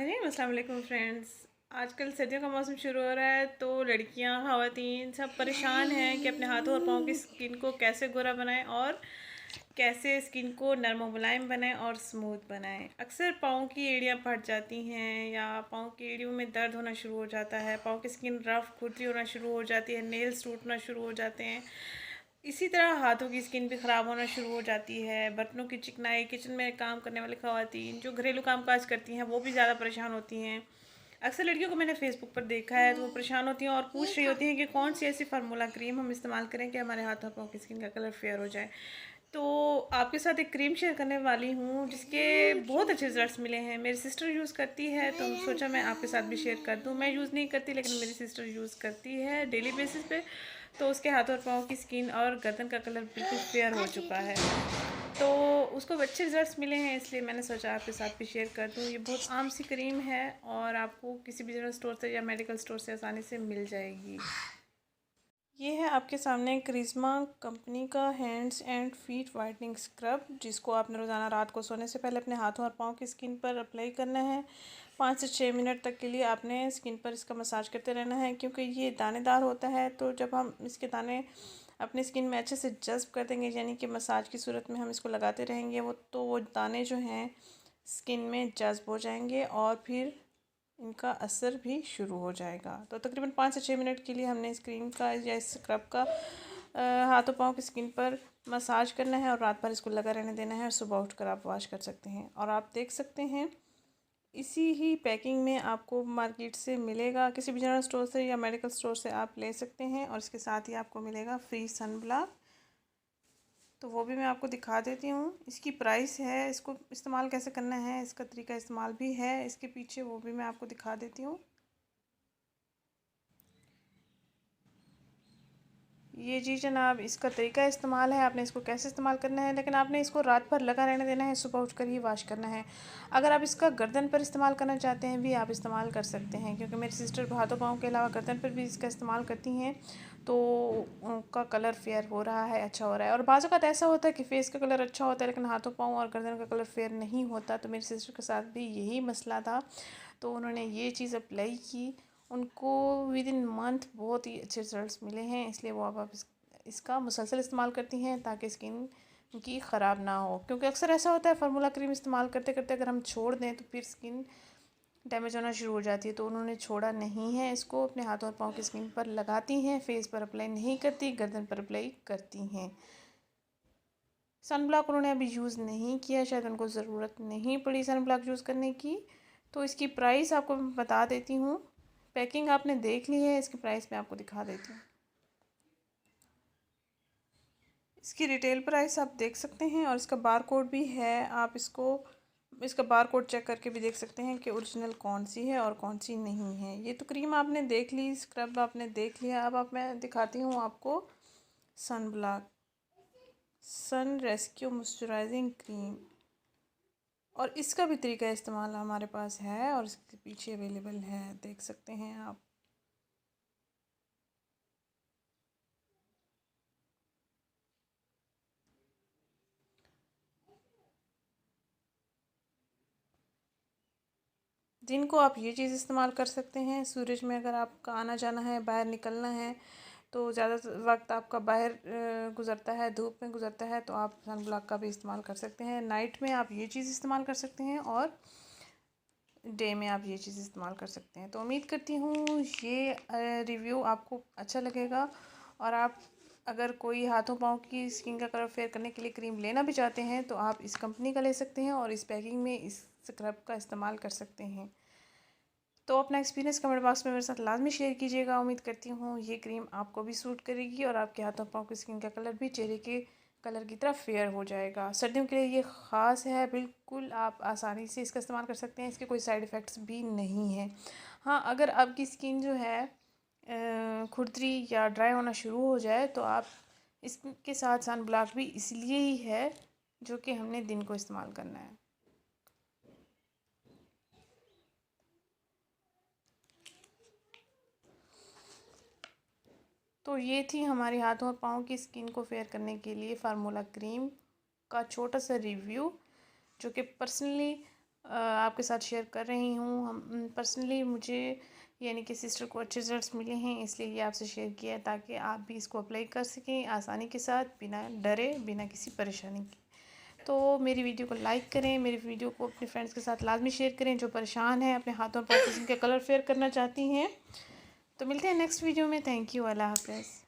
अस्सलाम वालेकुम फ्रेंड्स। आजकल सर्दियों का मौसम शुरू हो रहा है तो लड़कियां, ख़वातीन सब परेशान हैं कि अपने हाथों और पाँव की स्किन को कैसे गोरा बनाएं और कैसे स्किन को नरम और मुलायम बनाएं और स्मूथ बनाएं। अक्सर पाँव की एड़ियां फट जाती हैं या पाँव की एड़ियों में दर्द होना शुरू हो जाता है, पाँव की स्किन रफ़ खुरदरी होना शुरू हो जाती है, नेल्स टूटना शुरू हो जाते हैं। इसी तरह हाथों की स्किन भी ख़राब होना शुरू हो जाती है। बर्तनों की चिकनाई, किचन में काम करने वाली ख़वातीन जो घरेलू कामकाज करती हैं वो भी ज़्यादा परेशान होती हैं। अक्सर लड़कियों को मैंने फ़ेसबुक पर देखा है तो वो परेशान होती हैं और पूछ रही होती हैं कि कौन सी ऐसी फार्मूला क्रीम हम इस्तेमाल करें कि हमारे हाथों पाँव की स्किन का कलर फेयर हो जाए। तो आपके साथ एक क्रीम शेयर करने वाली हूँ जिसके बहुत अच्छे रिज़ल्ट्स मिले हैं। मेरी सिस्टर यूज़ करती है तो सोचा मैं आपके साथ भी शेयर कर दूँ। मैं यूज़ नहीं करती लेकिन मेरी सिस्टर यूज़ करती है डेली बेसिस पे। तो उसके हाथ और पाँव की स्किन और गर्दन का कलर बिल्कुल फेयर हो चुका है। तो उसको अच्छे रिज़ल्ट्स मिले हैं इसलिए मैंने सोचा आपके साथ भी शेयर कर दूँ। ये बहुत आम सी क्रीम है और आपको किसी भी जनरल स्टोर से या मेडिकल स्टोर से आसानी से मिल जाएगी। ये है आपके सामने करिश्मा कंपनी का hands and feet whitening scrub, जिसको आपने रोज़ाना रात को सोने से पहले अपने हाथों और पाँव की स्किन पर अप्लाई करना है। 5 से 6 मिनट तक के लिए आपने स्किन पर इसका मसाज करते रहना है क्योंकि ये दानेदार होता है। तो जब हम इसके दाने अपनी स्किन में अच्छे से जज़्ब कर देंगे, यानी कि मसाज की सूरत में हम इसको लगाते रहेंगे, वो दाने जो हैं स्किन में जज़्ब हो जाएंगे और फिर इनका असर भी शुरू हो जाएगा। तो तकरीबन 5 से 6 मिनट के लिए हमने इस क्रीम का या इस स्क्रब का हाथों पाँव की स्किन पर मसाज करना है और रात भर इसको लगा रहने देना है और सुबह उठकर आप वॉश कर सकते हैं। और आप देख सकते हैं इसी ही पैकिंग में आपको मार्केट से मिलेगा, किसी भी जनरल स्टोर से या मेडिकल स्टोर से आप ले सकते हैं। और इसके साथ ही आपको मिलेगा फ्री सन ब्लॉक, तो वो भी मैं आपको दिखा देती हूँ। इसकी प्राइस है, इसको इस्तेमाल कैसे करना है, इसका तरीका इस्तेमाल भी है इसके पीछे, वो भी मैं आपको दिखा देती हूँ। ये जी जनाब, इसका तरीका इस्तेमाल है, आपने इसको कैसे इस्तेमाल करना है, लेकिन आपने इसको रात भर लगा रहने देना है, सुबह उठकर ही वॉश करना है। अगर आप इसका गर्दन पर इस्तेमाल करना चाहते हैं भी आप इस्तेमाल कर सकते हैं, क्योंकि मेरी सिस्टर हाथों पाँव के अलावा गर्दन पर भी इसका इस्तेमाल करती हैं तो उनका कलर फेयर हो रहा है, अच्छा हो रहा है। और बाज़ औक़ात ऐसा होता है कि फ़ेस का कलर अच्छा होता है लेकिन हाथों पाँव और गर्दन का कलर फेयर नहीं होता। तो मेरी सिस्टर के साथ भी यही मसला था, तो उन्होंने ये चीज़ अप्लाई की, उनको विद इन मंथ बहुत ही अच्छे रिजल्ट्स मिले हैं। इसलिए वो अब इसका मुसलसल इस्तेमाल करती हैं ताकि स्किन की ख़राब ना हो। क्योंकि अक्सर ऐसा होता है फार्मूला क्रीम इस्तेमाल करते करते अगर हम छोड़ दें तो फिर स्किन डैमेज होना शुरू हो जाती है। तो उन्होंने छोड़ा नहीं है, इसको अपने हाथों और पाँव की स्किन पर लगाती हैं, फेस पर अप्लाई नहीं करती, गर्दन पर अप्लाई करती हैं। सन ब्लॉक उन्होंने अभी यूज़ नहीं किया, शायद उनको ज़रूरत नहीं पड़ी सन ब्लॉक यूज़ करने की। तो इसकी प्राइस आपको मैं बता देती हूँ, पैकिंग आपने देख ली है, इसकी प्राइस मैं आपको दिखा देती हूँ। इसकी रिटेल प्राइस आप देख सकते हैं और इसका बार कोड भी है। आप इसका बार कोड चेक करके भी देख सकते हैं कि ओरिजिनल कौन सी है और कौन सी नहीं है। ये तो क्रीम आपने देख ली, स्क्रब आपने देख लिया। अब मैं दिखाती हूँ आपको सन ब्लॉक, सन रेस्क्यू मॉइस्चराइजिंग क्रीम, और इसका भी तरीका इस्तेमाल हमारे पास है और इसके पीछे अवेलेबल है, देख सकते हैं आप। दिन को आप ये चीज़ इस्तेमाल कर सकते हैं, सूरज में अगर आपका आना जाना है, बाहर निकलना है तो ज़्यादा वक्त आपका बाहर गुज़रता है, धूप में गुज़रता है, तो आप सन ब्लॉक का भी इस्तेमाल कर सकते हैं। नाइट में आप ये चीज़ इस्तेमाल कर सकते हैं और डे में आप ये चीज़ इस्तेमाल कर सकते हैं। तो उम्मीद करती हूँ ये रिव्यू आपको अच्छा लगेगा। और आप अगर कोई हाथों पाँव की स्किन का कलर फेयर करने के लिए क्रीम लेना भी चाहते हैं तो आप इस कंपनी का ले सकते हैं और इस पैकिंग में इस स्क्रब का इस्तेमाल कर सकते हैं। तो अपना एक्सपीरियंस कमेंट बॉक्स में मेरे साथ लाजमी शेयर कीजिएगा। उम्मीद करती हूँ ये क्रीम आपको भी सूट करेगी और आपके हाथों पाँव की स्किन का कलर भी चेहरे के कलर की तरह फेयर हो जाएगा। सर्दियों के लिए ये ख़ास है, बिल्कुल आप आसानी से इसका इस्तेमाल कर सकते हैं, इसके कोई साइड इफ़ेक्ट्स भी नहीं हैं। हाँ, अगर आपकी स्किन जो है खुरदरी या ड्राई होना शुरू हो जाए तो आप इसके साथ सन ब्लॉक भी इसलिए ही है जो कि हमने दिन को इस्तेमाल करना है। तो ये थी हमारे हाथों और पाँव की स्किन को फेयर करने के लिए फार्मूला क्रीम का छोटा सा रिव्यू, जो कि पर्सनली आपके साथ शेयर कर रही हूँ। हम पर्सनली मुझे यानी कि सिस्टर को अच्छे रिजल्ट्स मिले हैं, इसलिए ये आपसे शेयर किया है ताकि आप भी इसको अप्लाई कर सकें आसानी के साथ, बिना डरे, बिना किसी परेशानी के। तो मेरी वीडियो को लाइक करें, मेरी वीडियो को अपने फ्रेंड्स के साथ लाजमी शेयर करें जो परेशान हैं, अपने हाथों पर जिनके कलर फेयर करना चाहती हैं। तो मिलते हैं नेक्स्ट वीडियो में। Thank you. अल्लाह हाफ़िज़।